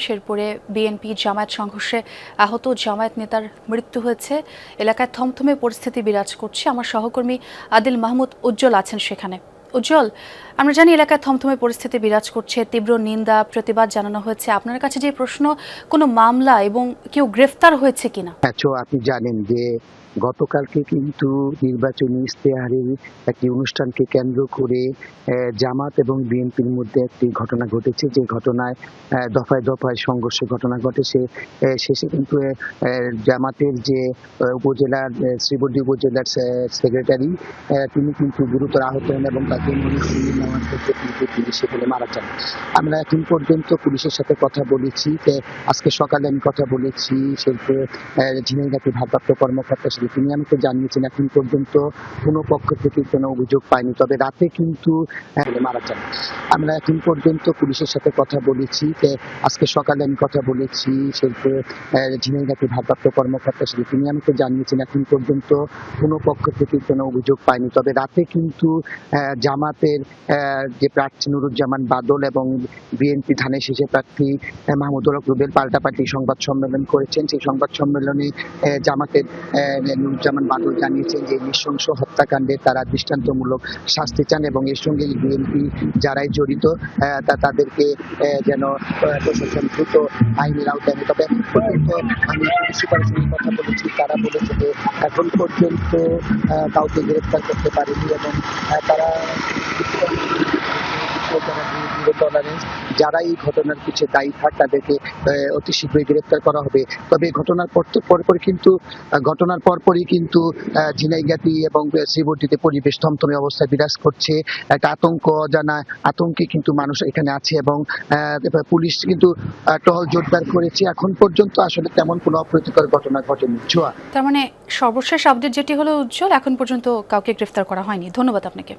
শেরপুরে বিএনপি জামায়াত সংঘর্ষে আহত জামায়াত নেতার মৃত্যু হয়েছে। এলাকায় থমথমে পরিস্থিতি বিরাজ করছে। আমার সহকর্মী আদিল মাহমুদ উজ্জ্বল আছেন সেখানে। উজ্জ্বল, আমরা জানি এলাকায় থমথমে পরিস্থিতি বিরাজ করছে, তীব্র নিন্দা প্রতিবাদ জানানো হয়েছে। আপনার কাছে যে প্রশ্ন, কোনো মামলা এবং কেউ গ্রেফতার হয়েছে কিনা? আপনি জানেন যে গতকালকে কিন্তু নির্বাচনী ইশতেহারের একটি অনুষ্ঠানকে কেন্দ্র করে জামাত এবং বিএনপির মধ্যে একটি ঘটনা ঘটেছে, যে ঘটনায় দফায় দফায় সংঘর্ষের ঘটনা ঘটে। শেষে কিন্তু জামাতের যে উপজেলার শ্রীবর্দী উপজেলার সেক্রেটারি, তিনি কিন্তু গুরুতর আহত হন এবং তাকে ময়মনসিংহে নেওয়ার ক্ষেত্রে কিন্তু তিনি সেখানে মারা যান। আমরা এখন পর্যন্ত পুলিশের সাথে কথা বলেছি, আজকে সকালে আমি কথা বলেছি ঝিনাইগাতি ভারপ্রাপ্ত কর্মকর্তার সাথে। তিনি আমাকে জানিয়েছেন এখন পর্যন্ত কোনো পক্ষ থেকে কোনো অভিযোগ পায়নি, তবে রাতে কিন্তু মারা যান। আমরা এখন পর্যন্ত পুলিশের সাথে কথা বলেছি, আজকে সকালে আমি কথা বলেছি ঝিনাইগাতি ভারপ্রাপ্ত কর্মকর্তার সাথে। তিনি আমাকে জানিয়েছেন এখন পর্যন্ত কোনো পক্ষ থেকে কোনো অভিযোগ পায়নি, তবে রাতে কিন্তু জামাতের যে প্রার্থী নুরুজ্জামান বাদল এবং বিএনপি ধানের শীষে প্রার্থী মাহমুদুর রুবেল পাল্টাপাল্টি সংবাদ সম্মেলন করেছেন। সেই সংবাদ সম্মেলনে জামাতের নুরুজ্জামান বাদল জানিয়েছেন যে নৃশংস হত্যাকাণ্ডে তারা দৃষ্টান্তমূলক শাস্তি চান এবং এর সঙ্গে বিএনপি যারাই জড়িত তাদেরকে যেন প্রশাসন দ্রুত আইনের আওতায় আনে। তবে এখন পর্যন্ত আমি পুলিশ সুপারের সঙ্গে কথা বলেছি, তারা বলেছে যে এখন পর্যন্ত কাউকে গ্রেফতার করতে পারেনি এবং তারা যারা এই ঘটনার পিছিয়ে দায়ী থাক তাদেরকে অতি শীঘ্রই গ্রেফতার করা হবে। তবে ঘটনার পরপরই কিন্তু ঝিনাইগাতি এবং শ্রীবর্দীতে পরিবেশ থমথমে অবস্থায় বিরাজ করছে। একটা অজানা আতঙ্কে কিন্তু মানুষ এখানে আছে এবং পুলিশ কিন্তু টহল জোরদার করেছে। এখন পর্যন্ত আসলে তেমন কোনো অপ্রীতিকর ঘটনা ঘটেনি। ছোঁয়া, তার মানে সর্বশেষ আপডেট যেটি হলো উজ্জ্বল, এখন পর্যন্ত কাউকে গ্রেফতার করা হয়নি। ধন্যবাদ আপনাকে।